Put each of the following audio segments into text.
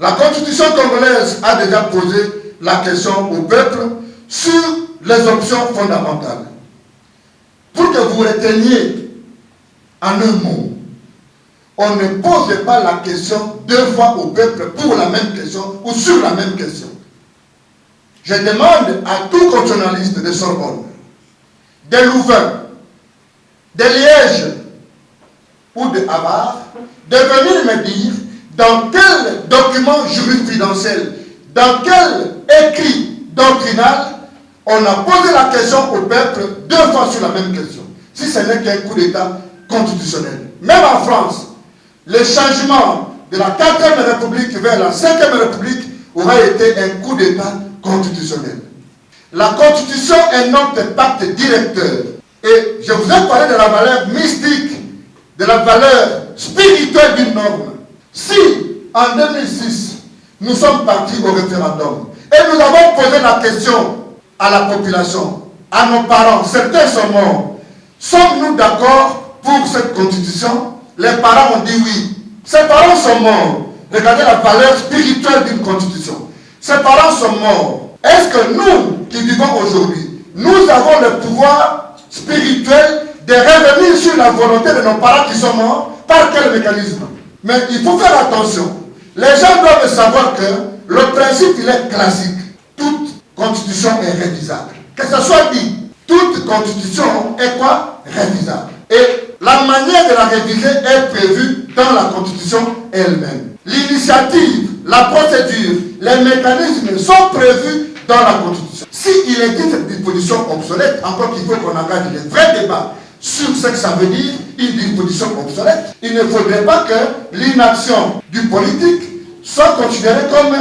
La Constitution congolaise a déjà posé la question au peuple sur les options fondamentales. Pour que vous reteniez en un mot, on ne pose pas la question deux fois au peuple pour la même question ou sur la même question. Je demande à tout constitutionnaliste de Sorbonne, de Louvain, de Liège ou de Havard, de venir me dire dans quel document jurisprudentiel, dans quel écrit doctrinal, on a posé la question au peuple deux fois sur la même question, si ce n'est qu'un coup d'État constitutionnel. Même en France, le changement de la 4e République vers la 5e République aurait été un coup d'État constitutionnel. La Constitution est notre pacte directeur. Et je vous ai parlé de la valeur mystique, de la valeur spirituelle d'une norme. Si, en 2006, nous sommes partis au référendum et nous avons posé la question à la population, à nos parents, certains sont morts, sommes-nous d'accord pour cette constitution? Les parents ont dit oui. Ces parents sont morts. Regardez la valeur spirituelle d'une constitution. Ces parents sont morts. Est-ce que nous, qui vivons aujourd'hui, nous avons le pouvoir spirituel de revenir sur la volonté de nos parents qui sont morts? Par quel mécanisme? Mais il faut faire attention. Les gens doivent savoir que le principe, il est classique. Toute constitution est révisable. Que ce soit dit, toute constitution est quoi? Révisable. Et la manière de la réviser est prévue dans la constitution elle-même. L'initiative, la procédure, les mécanismes sont prévus dans la constitution. S'il est dit cette disposition obsolète, encore qu'il faut qu'on engage les vrais débats sur ce que ça veut dire, une disposition obsolète, il ne faudrait pas que l'inaction du politique soit considérée comme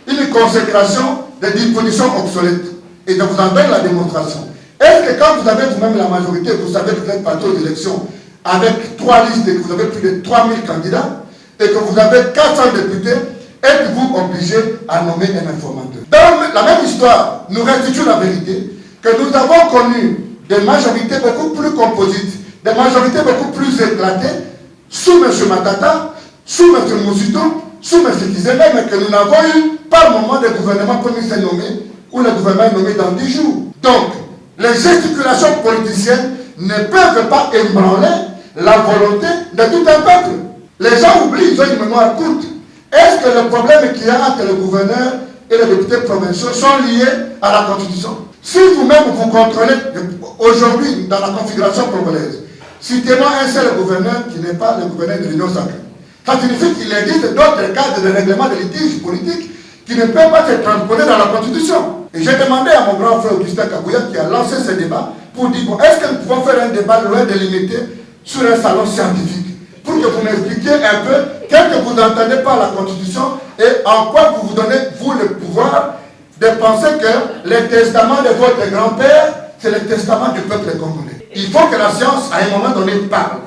une consécration des dispositions obsolètes. Et je vous en donne la démonstration. Est-ce que quand vous avez vous-même la majorité, vous savez que vous êtes parti aux élections avec 3 listes et que vous avez plus de 3000 candidats et que vous avez 400 députés, êtes-vous obligé à nommer un informateur? Dans la même histoire, nous restituons la vérité que nous avons connu des majorités beaucoup plus composites, des majorités beaucoup plus éclatées sous M. Matata, sous M. Moussito, sous M. Kizembe, mais que nous n'avons eu pas le moment de gouvernement pour nous nommer, ou le gouvernement est nommé dans 10 jours. Donc, les gesticulations politiciennes ne peuvent pas ébranler la volonté de tout un peuple. Les gens oublient, ils ont une mémoire courte. Est-ce que le problème qu'il y a entre le gouverneur et les députés provinciaux sont liés à la Constitution? Si vous-même vous contrôlez, aujourd'hui, dans la configuration congolaise, citez-moi un seul gouverneur qui n'est pas le gouverneur de l'Union sacrée. Ça signifie qu'il existe d'autres cadres de règlement de litiges politiques qui ne peuvent pas se transposer dans la Constitution. Et j'ai demandé à mon grand frère Augustin Kabouya qui a lancé ce débat pour dire, bon, est-ce que nous pouvons faire un débat loin délimité sur un salon scientifique pour que vous m'expliquiez un peu qu'est-ce que vous n'entendez pas la Constitution et en quoi vous vous donnez, vous, le pouvoir de penser que le testament de votre grand-père, c'est le testament du peuple congolais. Il faut que la science, à un moment donné, parle.